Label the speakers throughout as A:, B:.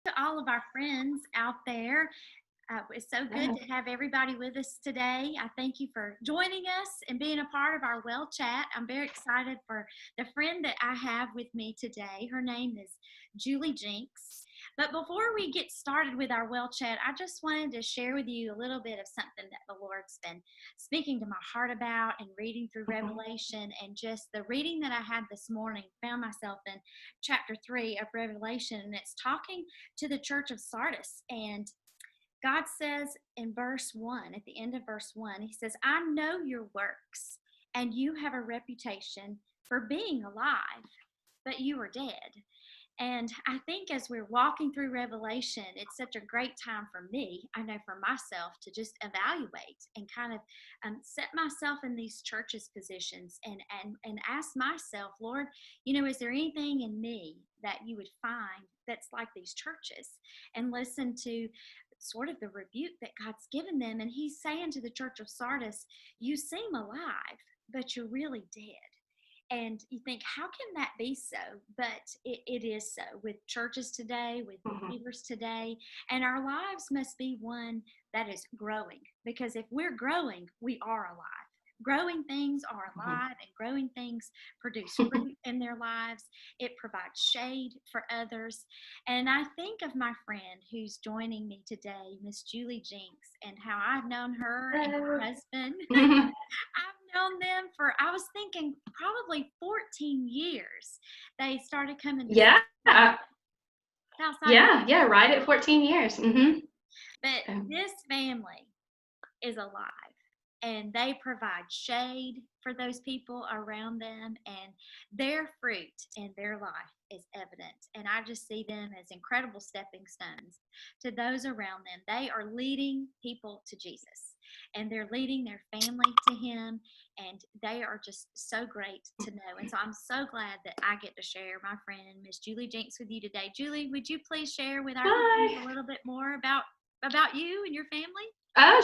A: to all of our friends out there. It's so good
B: Yeah.
A: to have everybody with us today. I thank you for joining us and being a part of our well chat. I'm very excited for the friend that I have with me today. Her name is Julie Jinks. But before we get started with our well chat, I just wanted to share with you a little bit of something that the Lord's been speaking to my heart about and reading through
B: Mhm.
A: Revelation. And just the reading that I had this morning, found myself in chapter 3 of Revelation, and it's talking to the church of Sardis. And God says in verse 1, at the end of verse 1, He says, I know your works, and you have a reputation for being alive, but you are dead. And I think as we're walking through Revelation, it's such a great time for me, I know for myself, to just evaluate and kind of set myself in these churches' positions and ask myself, Lord, is there anything in me that you would find that's like these churches? And listen to sort of the rebuke that God's given them. And He's saying to the church of Sardis, you seem alive, but you're really dead. And you think, how can that be so? But it is so with churches today, with
B: Mhm.
A: believers today. And our lives must be one that is growing. Because if we're growing, we are alive. Growing things are alive, and growing things produce fruit in their lives. It provides shade for others. And I think of my friend who's joining me today, Miss Julie Jinks, and how I've known her and her
B: Hello.
A: husband.
B: Mhm.
A: I've known them for, I was thinking, probably 14 years. They started coming to
B: Yeah.
A: Southside,
B: Yeah. Right at 14 years.
A: but
B: So,
A: this family is alive, and they provide shade for those people around them, and their fruit in their life is evident. And I just see them as incredible stepping stones to those around them. They are leading people to Jesus, and they're leading their family to Him, and they are just so great to know. And so I'm so glad that I get to share my friend Miss Julie Jenks with you today. Julie, would you please share with our listeners
B: hi.
A: a little bit more about you and your family?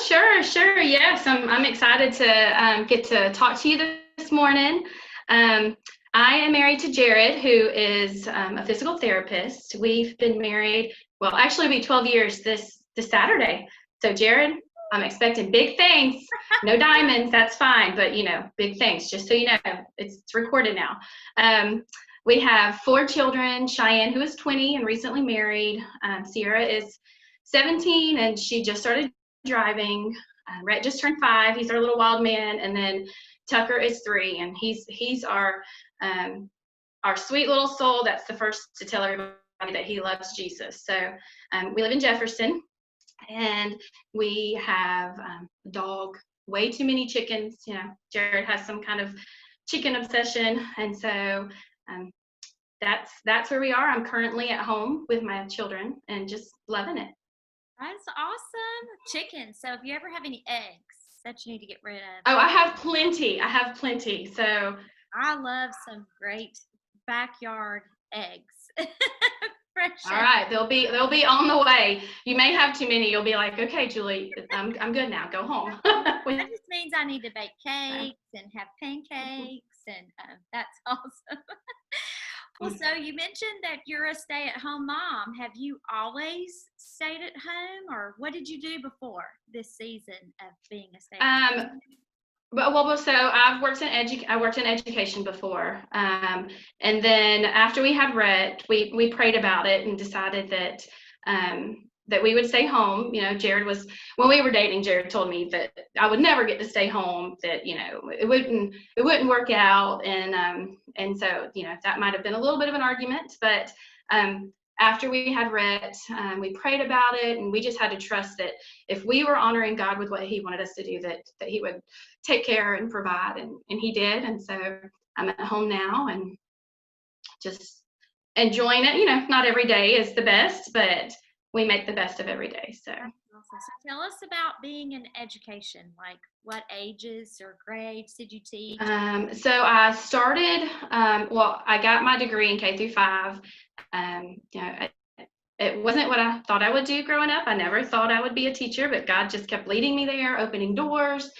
B: Sure. Yes, I'm excited to get to talk to you this morning. Um, I am married to Jared, who is a physical therapist. We've been married, well, actually, it'll be 12 years this Saturday. So, Jared, I'm expecting big things. No diamonds, that's fine, but big things. Just so you know, it's recorded now. Um, we have 4 children. Cheyenne, who is 20 and recently married. Sierra is 17, and she just started driving. Rhett just turned 5. He's our little wild man, and then Tucker is 3, and he's our sweet little soul. That's the first to tell everybody that he loves Jesus. So we live in Jefferson, and we have a dog. Way too many chickens. Jared has some kind of chicken obsession, and so um, that's where we are. I'm currently at home with my children and just loving it.
A: That's awesome. Chicken. So if you ever have any eggs that you need to get rid of,
B: Oh, I have plenty. I have plenty. So,
A: I love some great backyard eggs. Fresh
B: all
A: eggs.
B: right, they'll be on the way. You may have too many. You'll be like, okay, Julie, I'm good now. Go home.
A: That just means I need to bake cakes and have pancakes, and that's awesome. Well, so you mentioned that you're a stay-at-home mom. Have you always stayed at home, or what did you do before this season of being a stay-at-home?
B: um, so I worked in education before, and then after we had Rhett, we prayed about it and decided that we would stay home. Jared was when we were dating. Jared told me that I would never get to stay home. That it wouldn't work out, and so that might have been a little bit of an argument, but. After we had Rhett, we prayed about it, and we just had to trust that if we were honoring God with what He wanted us to do, that He would take care and provide, and He did. And so I'm at home now and just enjoying it. Not every day is the best, but we make the best of every day. So
A: That's awesome. So tell us about being in education. Like, what ages or grades did you teach?
B: so I started, well, I got my degree in K through 5. It wasn't what I thought I would do growing up. I never thought I would be a teacher, but God just kept leading me there, opening doors.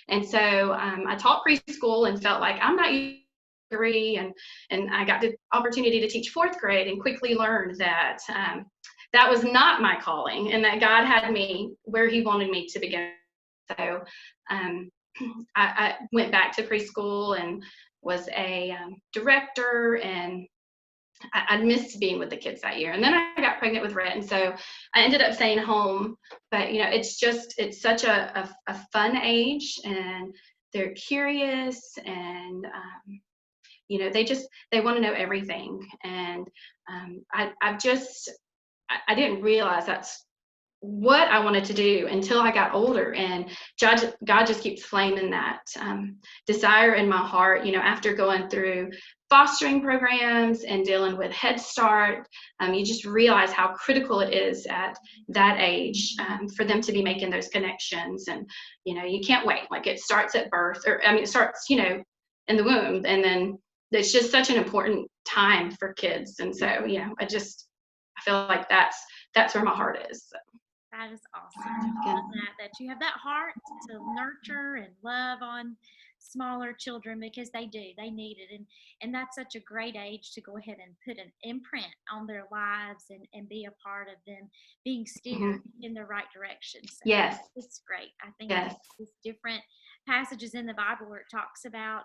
B: And so I taught preschool and felt like I'm not degree, and I got the opportunity to teach 4th grade and quickly learned that that was not my calling, and that God had me where He wanted me to begin. So I went back to preschool and was a director, and I missed being with the kids that year. And then I got pregnant with Rhett, and so I ended up staying home. But it's such a fun age, and they're curious, and they want to know everything. And I didn't realize that's what I wanted to do until I got older. And God just keeps flaming that desire in my heart. After going through fostering programs and dealing with Head Start, you just realize how critical it is at that age for them to be making those connections. And you can't wait. Like, it starts at birth, it starts in the womb, and then it's just such an important time for kids. And so I feel like that's where my heart is. So.
A: That is awesome. I love that you have that heart to nurture and love on smaller children, because they need it. And that's such a great age to go ahead and put an imprint on their lives and be a part of them being steered in the right direction. So
B: yes.
A: It's great. I think
B: yes.
A: there's different passages in the Bible where it talks about,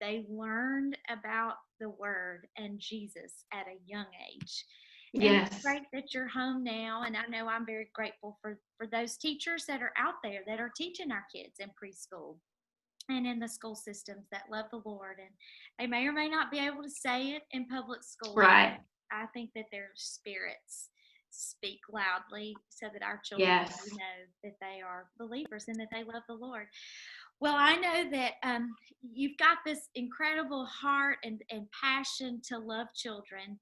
A: they learned about the Word and Jesus at a young age. And
B: yes.
A: It's great that you're home now, and I know I'm very grateful for those teachers that are out there that are teaching our kids in preschool and in the school systems that love the Lord. And they may or may not be able to say it in public school.
B: Right.
A: I think that their spirits speak loudly so that our children know that they are believers and that they love the Lord. Well, I know that you've got this incredible heart and passion to love children.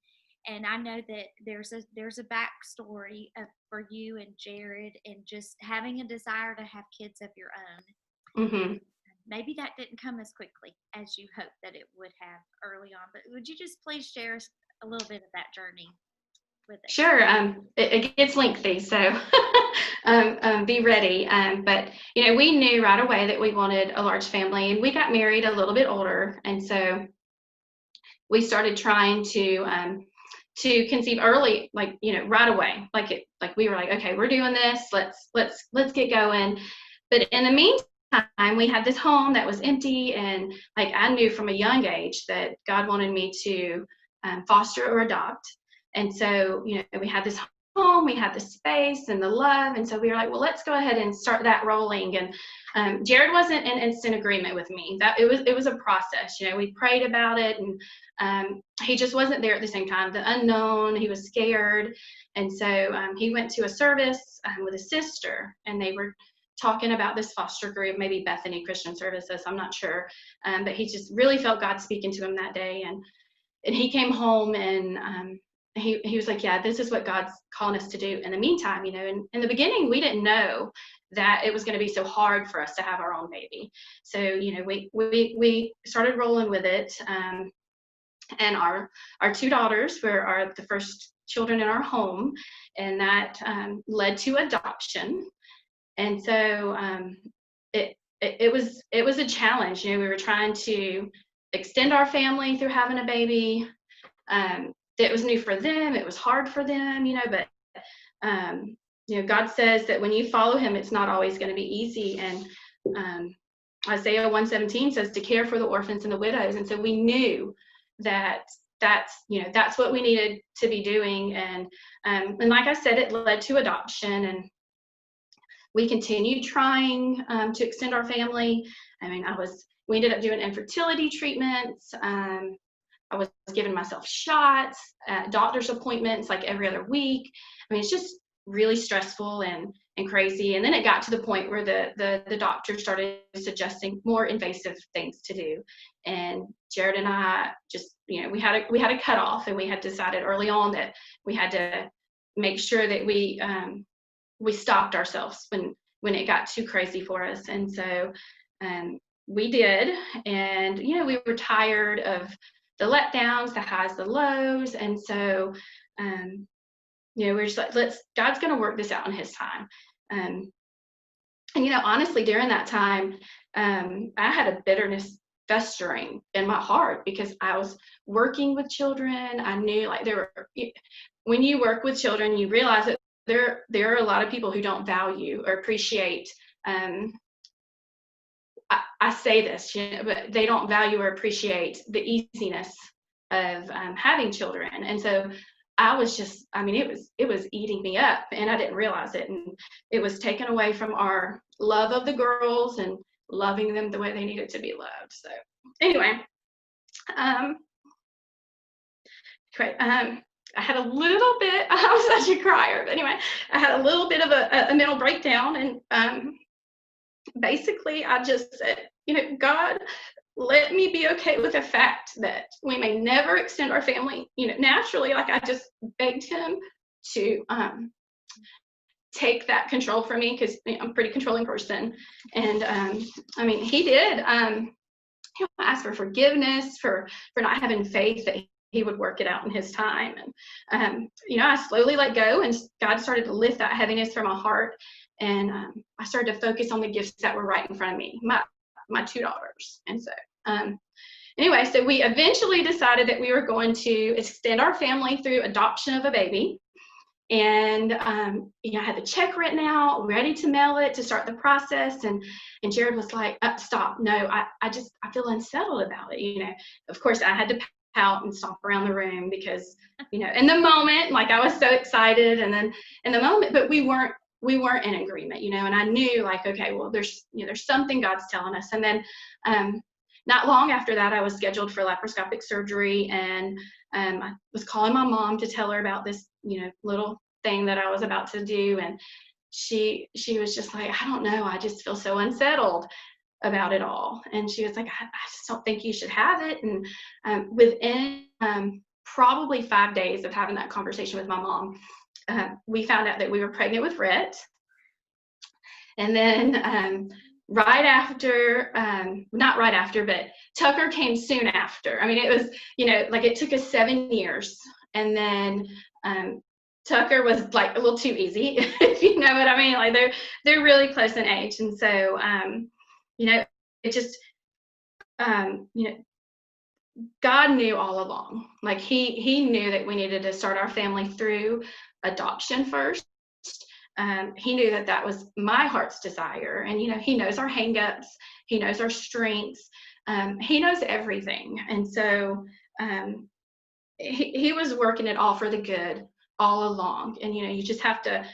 A: And I know that there's a backstory for you and Jared, and just having a desire to have kids of your own.
B: Mm-hmm.
A: Maybe that didn't come as quickly as you hoped that it would have early on. But would you just please share a little bit of that journey with us?
B: Sure. It gets lengthy, so be ready. But we knew right away that we wanted a large family, and we got married a little bit older, and so we started trying to conceive early, right away. Like we were like, okay, we're doing this. Let's get going. But in the meantime, we had this home that was empty, and I knew from a young age that God wanted me to foster or adopt. And so we had this home, we had the space and the love, and so we were like, well, let's go ahead and start that rolling. And Jared wasn't in instant agreement with me. That it was a process. We prayed about it, and he just wasn't there at the same time. The unknown, he was scared, and so he went to a service with a sister, and they were talking about this foster group, maybe Bethany Christian Services, I'm not sure, but he just really felt God speaking to him that day. And he came home, and he was like, yeah, this is what God's calling us to do. In the meantime, in the beginning, we didn't know that it was going to be so hard for us to have our own baby. So, we started rolling with it. And our two daughters were the first children in our home, and that led to adoption. And so it was a challenge. We were trying to extend our family through having a baby. It was new for them. It was hard for them, but God says that when you follow Him, it's not always going to be easy. And Isaiah 1:17 says to care for the orphans and the widows. And so we knew that that's what we needed to be doing. And like I said, it led to adoption, and we continued trying to extend our family. We ended up doing infertility treatments. I was giving myself shots, doctor's appointments every other week. It's just really stressful and crazy. And then it got to the point where the doctor started suggesting more invasive things to do. And Jared and I just, we had a cutoff, and we had decided early on that we had to make sure that we stopped ourselves when it got too crazy for us. And so we did. And, we were tired of the letdowns, the highs, the lows. And so, we're just like, God's going to work this out in His time. And, honestly, during that time, I had a bitterness festering in my heart, because I was working with children. I knew when you work with children, you realize that there are a lot of people who don't value or appreciate. I say this, but they don't value or appreciate the easiness of having children. And so I was just, I mean, it was eating me up, and I didn't realize it. And it was taken away from our love of the girls and loving them the way they needed to be loved. So anyway, great. I had a little bit, I was such a crier, but anyway, I had a little bit of a mental breakdown, and basically I just said, God, let me be okay with the fact that we may never extend our family, naturally. Like, I just begged him to take that control from me, because I'm a pretty controlling person. And I mean, he did. He asked for forgiveness for not having faith that he would work it out in his time. And I slowly let go, and God started to lift that heaviness from my heart. And I started to focus on the gifts that were right in front of me, my two daughters. And so anyway, so we eventually decided that we were going to extend our family through adoption of a baby. And I had the check written out, ready to mail it, to start the process. And Jared was like, stop, no, I feel unsettled about it. Of course I had to pout and stomp around the room, because in the moment, like, I was so excited, and then in the moment, but we weren't in agreement, and I knew, like, okay, well, there's something God's telling us. And then not long after that, I was scheduled for laparoscopic surgery, and I was calling my mom to tell her about this, little thing that I was about to do. And she was just like, I don't know, I just feel so unsettled about it all. And she was like, I just don't think you should have it. And within probably 5 days of having that conversation with my mom, we found out that we were pregnant with Rhett. And then right after, not right after, but Tucker came soon after. I mean, it was, like, it took us 7 years. And then Tucker was like a little too easy, if you know what I mean. Like, they're really close in age. And so, it just, God knew all along. Like, he knew that we needed to start our family through adoption first. He knew that was my heart's desire. And, he knows our hangups. He knows our strengths. He knows everything. And so he was working it all for the good all along. And, you just have to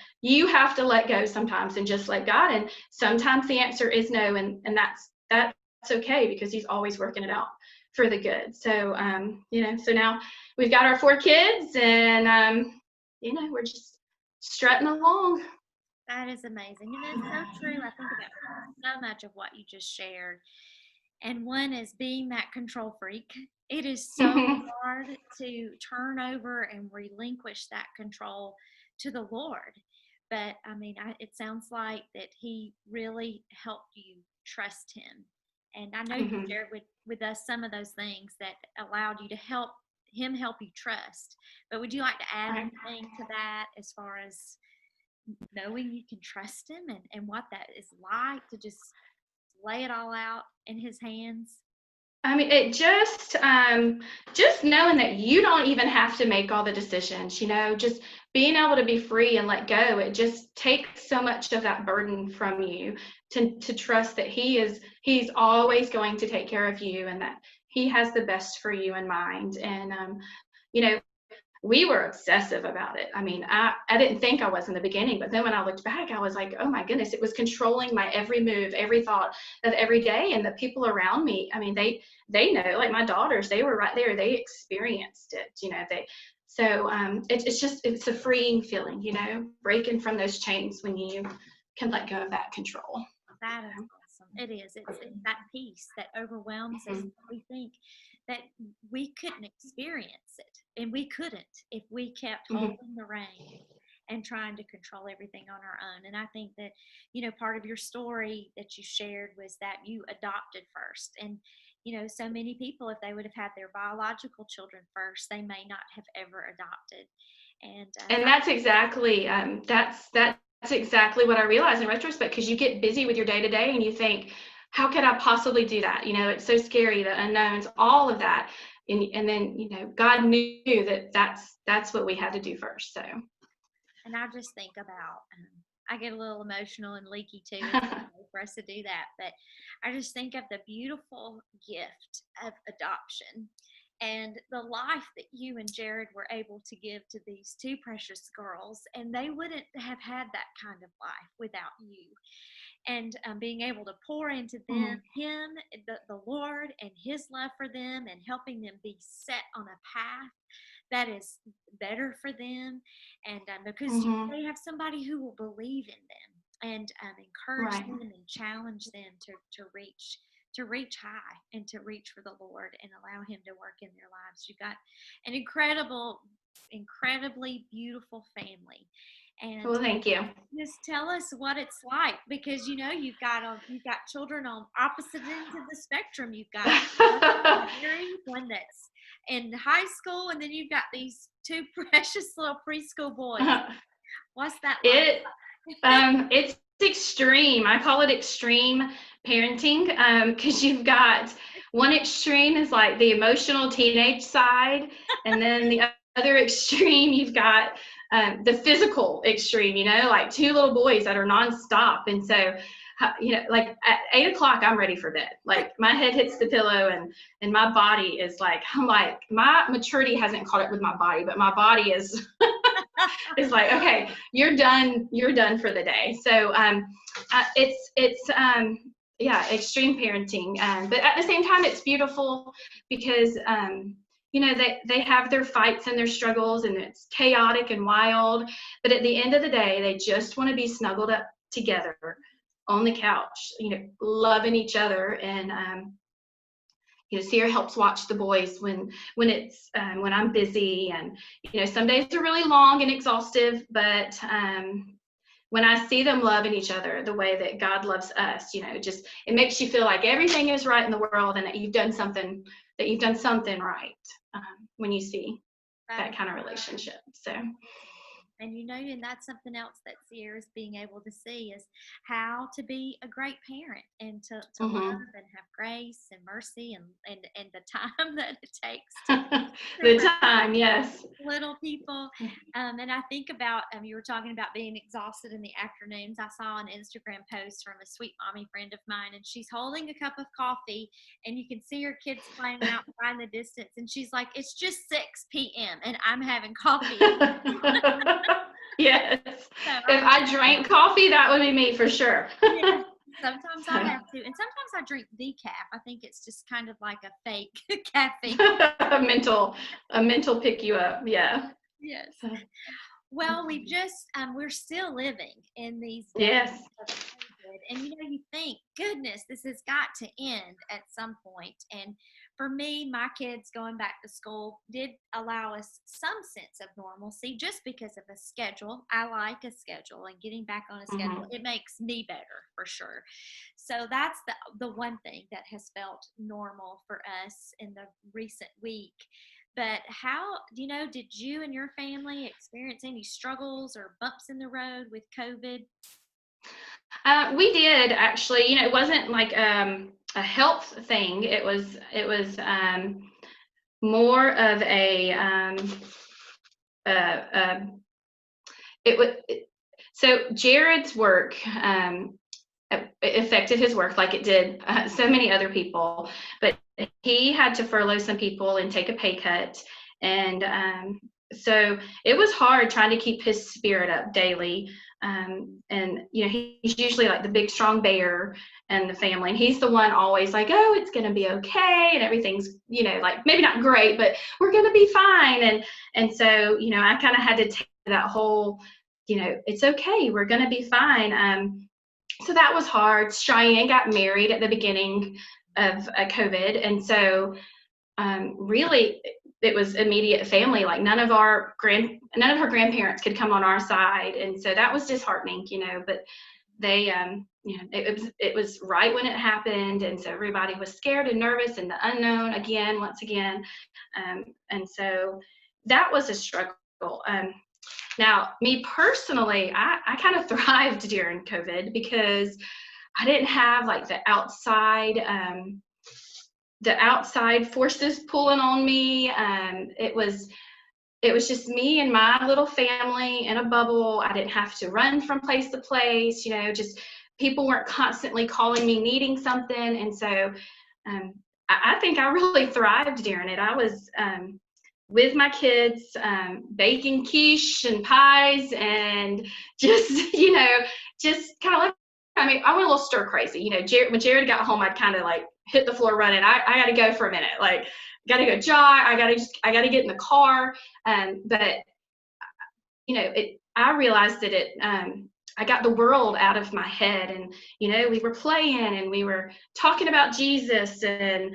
B: let go sometimes and just let God. And sometimes the answer is no. And that's okay, because he's always working it out for the good. So, so now we've got our 4 kids, and, we're just strutting along.
A: That is amazing. And it's so true. I think about so much of what you just shared. And one is being that control freak. It is so hard to turn over and relinquish that control to the Lord. But I mean, it sounds like that he really helped you trust him. And I know you shared with us some of those things that allowed you to help him help you trust. But would you like to add anything to that, as far as knowing you can trust him, and what that is like to just lay it all out in his hands?
B: I mean, it just knowing that you don't even have to make all the decisions, just being able to be free and let go. It just takes so much of that burden from you to trust that he's always going to take care of you, and that he has the best for you in mind. And, we were obsessive about it. I mean, I didn't think I was in the beginning, but then when I looked back, I was like, oh my goodness, it was controlling my every move, every thought of every day. And the people around me, I mean, they know, like my daughters, they were right there. They experienced it, so it's a freeing feeling, breaking from those chains when you can let go of that control.
A: That is awesome. It is. It's that peace that overwhelms us. We think that we couldn't experience it, and we couldn't if we kept holding the rein and trying to control everything on our own. And I think that, part of your story that you shared was that you adopted first. And, so many people, if they would have had their biological children first, they may not have ever adopted. And
B: that's exactly, that's exactly what I realized in retrospect, because you get busy with your day-to-day and you think, how could I possibly do that? It's so scary, the unknowns, all of that. and then, God knew that that's what we had to do first. So.
A: And I just think about, I get a little emotional and leaky too. It's okay for us to do that, but I just think of the beautiful gift of adoption and the life that you and Jared were able to give to these two precious girls, and they wouldn't have had that kind of life without you. And being able to pour into them, him, the Lord, and His love for them, and helping them be set on a path that is better for them, and because they have somebody who will believe in them and encourage
B: Right.
A: them and challenge them to reach high and to reach for the Lord and allow Him to work in their lives. You've got an incredibly beautiful family, and
B: Well, thank you.
A: just tell us what it's like, because you've got children on opposite ends of the spectrum. You've got one that's in high school, and then you've got these two precious little preschool boys. What's that like?
B: It's extreme. I call it extreme parenting, because you've got one extreme is like the emotional teenage side, and then the other extreme you've got the physical extreme, like two little boys that are nonstop. And so, like at 8 o'clock, I'm ready for bed. Like my head hits the pillow, and my body is like, I'm like, my maturity hasn't caught up with my body, but my body is is like, okay, you're done for the day. So it's extreme parenting, but at the same time, it's beautiful because they have their fights and their struggles, and it's chaotic and wild, but at the end of the day, they just want to be snuggled up together on the couch, loving each other. And Sierra helps watch the boys when I'm busy, and some days are really long and exhaustive, but when I see them loving each other the way that God loves us, just it makes you feel like everything is right in the world, and that you've done something right, when you see that kind of relationship. So.
A: And that's something else that Sierra's being able to see, is how to be a great parent, and to love and have grace and mercy, and the time that it takes to
B: the time, yes.
A: Little people. And I think about, you were talking about being exhausted in the afternoons. I saw an Instagram post from a sweet mommy friend of mine, and she's holding a cup of coffee, and you can see her kids playing outside in the distance, and she's like, it's just 6 p.m. and I'm having coffee.
B: Yes. So if I drank coffee, that would be me for sure.
A: Yeah. Sometimes I have to, and sometimes I drink decaf. I think it's just kind of like a fake caffeine.
B: a mental pick you up. Yeah.
A: Yes. Well, we're still living in these days.
B: Yes.
A: Of COVID, and you think, goodness, this has got to end at some point. And for me, my kids going back to school did allow us some sense of normalcy, just because of a schedule. I like a schedule, and getting back on a schedule, it makes me better for sure. So that's the one thing that has felt normal for us in the recent week. But did you and your family experience any struggles or bumps in the road with COVID?
B: We did, actually. It wasn't like a health thing. It was more of so Jared's work affected his work like it did so many other people, but he had to furlough some people and take a pay cut, and so it was hard trying to keep his spirit up daily. And he's usually like the big strong bear in the family, and he's the one always like, oh, it's gonna be okay, and everything's like maybe not great, but we're gonna be fine. And so I kind of had to take that whole it's okay, we're gonna be fine. So that was hard. Cheyenne got married at the beginning of COVID, and so really it was immediate family. Like none of her grandparents could come on our side, and so that was disheartening. But they it was right when it happened, and so everybody was scared and nervous and the unknown once again, and so that was a struggle. Now, me personally, I kind of thrived during COVID because I didn't have like the outside the outside forces pulling on me. It was just me and my little family in a bubble. I didn't have to run from place to place, just people weren't constantly calling me needing something. And so I think I really thrived during it. I was with my kids, baking quiche and pies and just, just kind of like, I mean, I went a little stir crazy. When Jared got home, I'd kind of like hit the floor running. I got to go for a minute. Like, got to go jog. I got to get in the car. But I realized that I got the world out of my head, and we were playing and we were talking about Jesus, and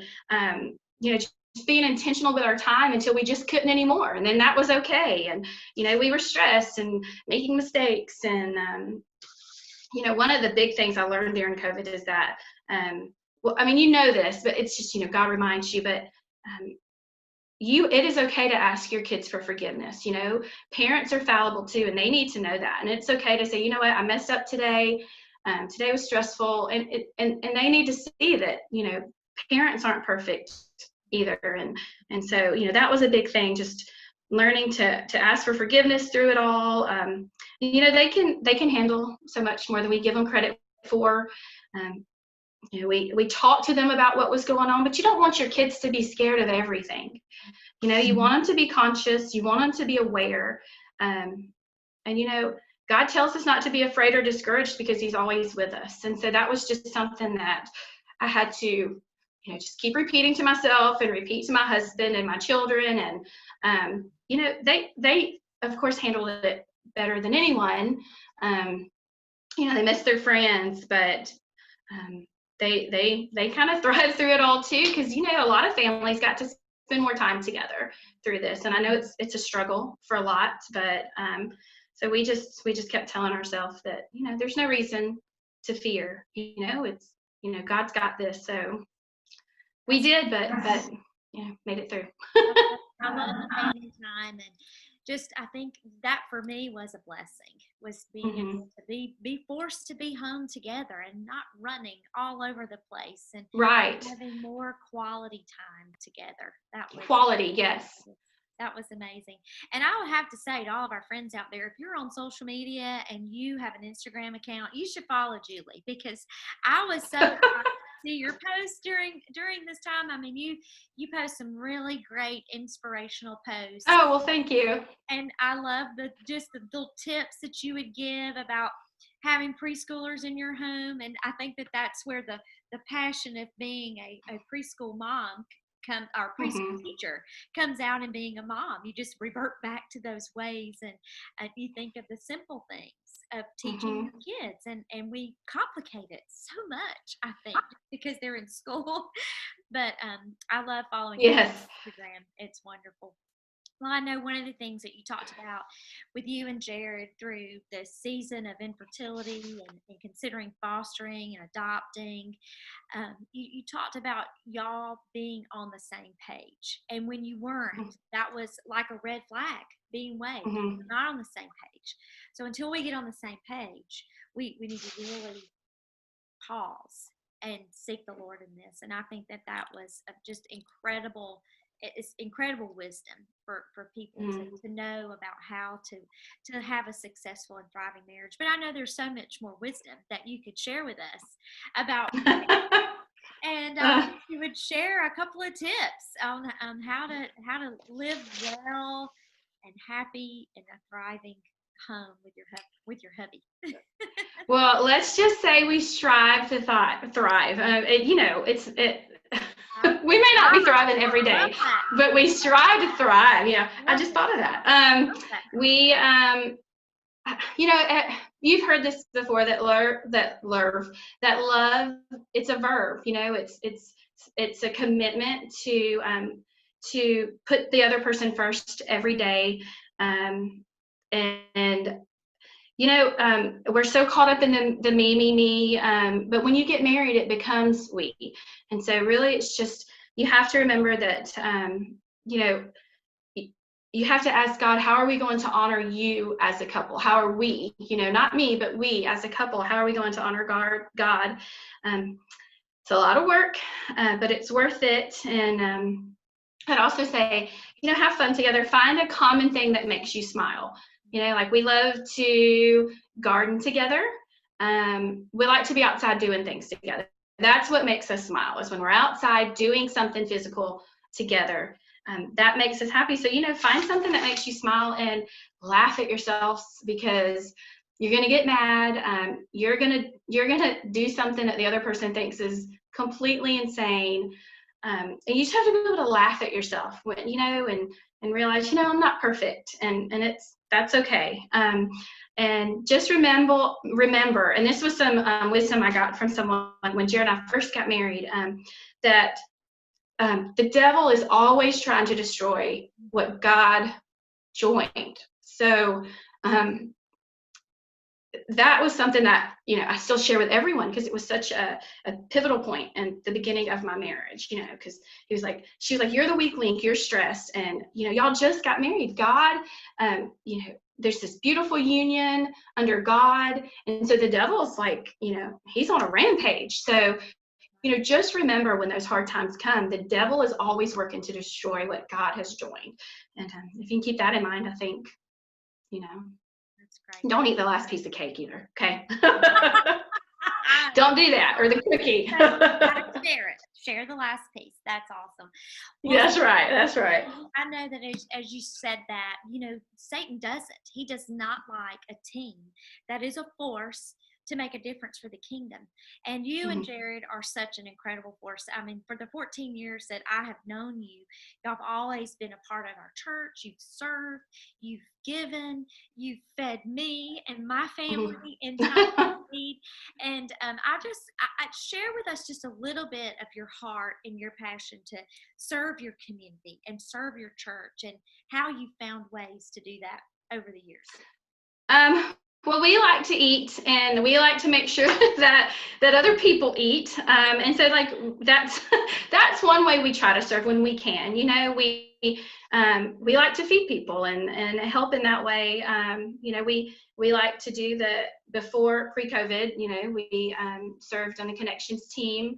B: just being intentional with our time until we just couldn't anymore, and then that was okay. And we were stressed and making mistakes, and one of the big things I learned during COVID is that well, I mean, this, but it's just God reminds you, but it is okay to ask your kids for forgiveness. Parents are fallible too, and they need to know that. And it's okay to say, you know what, I messed up today. Today was stressful, and they need to see that parents aren't perfect either. And so that was a big thing, just learning to ask for forgiveness through it all. They can handle so much more than we give them credit for. We talked to them about what was going on, but you don't want your kids to be scared of everything. You want them to be conscious. You want them to be aware. And God tells us not to be afraid or discouraged because he's always with us. And so that was just something that I had to, just keep repeating to myself and repeat to my husband and my children. And, they of course handled it better than anyone. They miss their friends, but they kind of thrive through it all too, because a lot of families got to spend more time together through this, and I know it's a struggle for a lot, but so we just kept telling ourselves that there's no reason to fear. It's God's got this, so we did, but made it through.
A: I love the family time, and just I think that for me was a blessing, was being able to be forced to be home together and not running all over the place, and
B: right,
A: having more quality time together. That was
B: quality, yes.
A: That was amazing. And I would have to say to all of our friends out there, if you're on social media and you have an Instagram account, you should follow Julie, because I was so excited to see your posts during this time. I mean, you post some really great inspirational posts.
B: Oh, well, thank you.
A: And I love the little tips that you would give about having preschoolers in your home. And I think that that's where the passion of being a preschool mom our preschool teacher comes out, in being a mom. You just revert back to those ways, and you think of the simple things of teaching your kids, and we complicate it so much, I think, because they're in school. But I love following your Instagram. It's wonderful. Well, I know one of the things that you talked about with you and Jared through the season of infertility and considering fostering and adopting, you talked about y'all being on the same page. And when you weren't, that was like a red flag being waved. We're not on the same page. So until we get on the same page, we need to really pause and seek the Lord in this. And I think that was just incredible. It's incredible wisdom for people to know about how to have a successful and thriving marriage. But I know there's so much more wisdom that you could share with us about and you would share a couple of tips on how to live well and happy in a thriving home with your hubby.
B: Well, let's just say we strive to thrive. We may not be thriving every day, but we strive to thrive. I just thought of that. You've heard this before, that love, it's a verb. It's a commitment to put the other person first every day. And we're so caught up in the me, but when you get married, it becomes we. And so really, it's just, you have to remember that, you have to ask God, how are we going to honor you as a couple? How are we, not me, but we as a couple, how are we going to honor God? It's a lot of work, but it's worth it. And I'd also say, have fun together. Find a common thing that makes you smile. Like we love to garden together. We like to be outside doing things together. That's what makes us smile, is when we're outside doing something physical together. That makes us happy. So, find something that makes you smile and laugh at yourselves, because you're going to get mad. You're going to do something that the other person thinks is completely insane. And you just have to be able to laugh at yourself when, and realize, I'm not perfect, and that's okay. And just remember, and this was some wisdom I got from someone when Jared and I first got married, that the devil is always trying to destroy what God joined. So that was something that, I still share with everyone, because it was such a pivotal point in the beginning of my marriage, because she was like, you're the weak link, you're stressed, and, y'all just got married. God, there's this beautiful union under God. And so the devil's like, he's on a rampage. So, just remember, when those hard times come, the devil is always working to destroy what God has joined. And if you can keep that in mind, I think,
A: That's great.
B: don't eat the last piece of cake either, okay? Don't do that, or the cookie.
A: Share the last piece. That's awesome.
B: Well, that's right.
A: I know that as you said that, Satan doesn't. He does not like a team that is a force to make a difference for the kingdom. And you and Jared are such an incredible force. I mean, for the 14 years that I have known you, y'all have always been a part of our church. You've served, you've given, you've fed me and my family in time of need. And I share with us just a little bit of your heart and your passion to serve your community and serve your church, and how you found ways to do that over the years.
B: Well, we like to eat, and we like to make sure that other people eat. And so, like, that's one way we try to serve when we can. We like to feed people and help in that way. We like to do before pre-COVID. We served on the connections team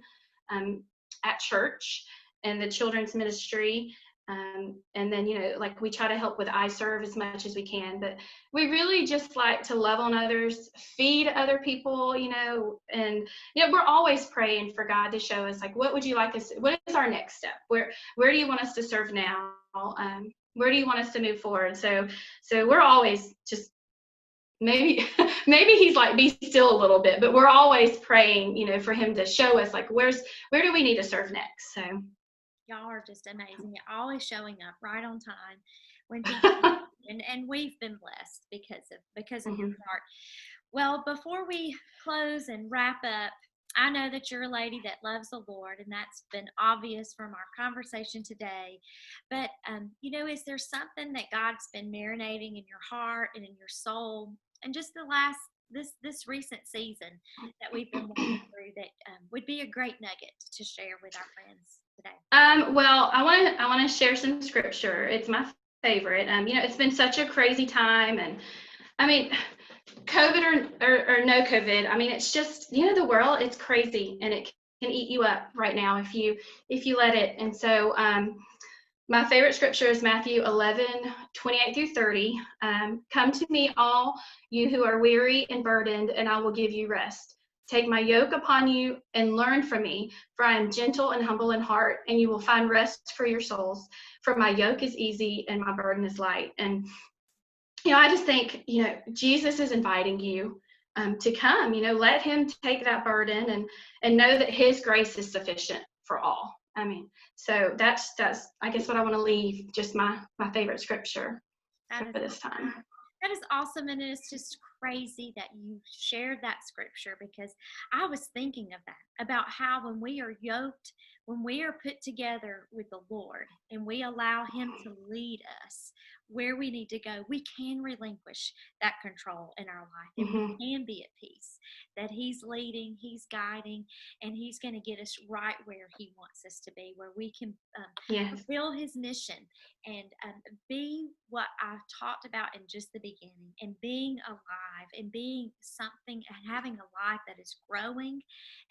B: at church and the children's ministry. And then, like, we try to help with iServe as much as we can, but we really just like to love on others, feed other people, and, we're always praying for God to show us, like, what would you like us, what is our next step? Where do you want us to serve now? Where do you want us to move forward? So we're always just, maybe he's like, be still a little bit, but we're always praying, for him to show us, like, where do we need to serve next? So
A: y'all are just amazing. You're always showing up right on time when people and we've been blessed because of your heart. Well, before we close and wrap up, I know that you're a lady that loves the Lord, and that's been obvious from our conversation today. But is there something that God's been marinating in your heart and in your soul, and just this recent season that we've been walking through, that would be a great nugget to share with our friends today?
B: Well, I want to share some scripture. It's my favorite. It's been such a crazy time, and I mean, COVID or no COVID, I mean, it's just, the world, it's crazy, and it can eat you up right now if you let it. And so my favorite scripture is Matthew 11:28-30. Come to me, all you who are weary and burdened, and I will give you rest. Take my yoke upon you and learn from me, for I am gentle and humble in heart, and you will find rest for your souls. For my yoke is easy and my burden is light. And, I just think, Jesus is inviting you to come, let him take that burden and know that his grace is sufficient for all. I mean, so that's I guess what I want to leave, just my favorite scripture for this time.
A: That is awesome, and it's just crazy that you shared that scripture, because I was thinking of that, about how when we are yoked, when we are put together with the Lord and we allow him to lead us where we need to go, we can relinquish that control in our life, and we can be at peace that he's leading, he's guiding, and he's going to get us right where he wants us to be, where we can fulfill his mission and be what I talked about in just the beginning, and being alive alive and being something and having a life that is growing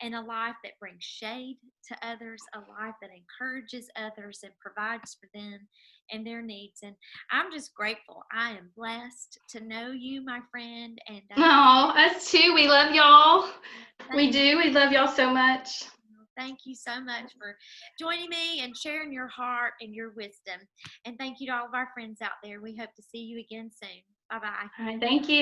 A: and a life that brings shade to others, a life that encourages others and provides for them and their needs. And I'm just grateful. I am blessed to know you, my friend. And
B: Oh, us too. We love y'all. We
A: thank
B: do. We love y'all so much.
A: Thank you so much for joining me and sharing your heart and your wisdom. And thank you to all of our friends out there. We hope to see you again soon. Bye bye.
B: All right. Thank you.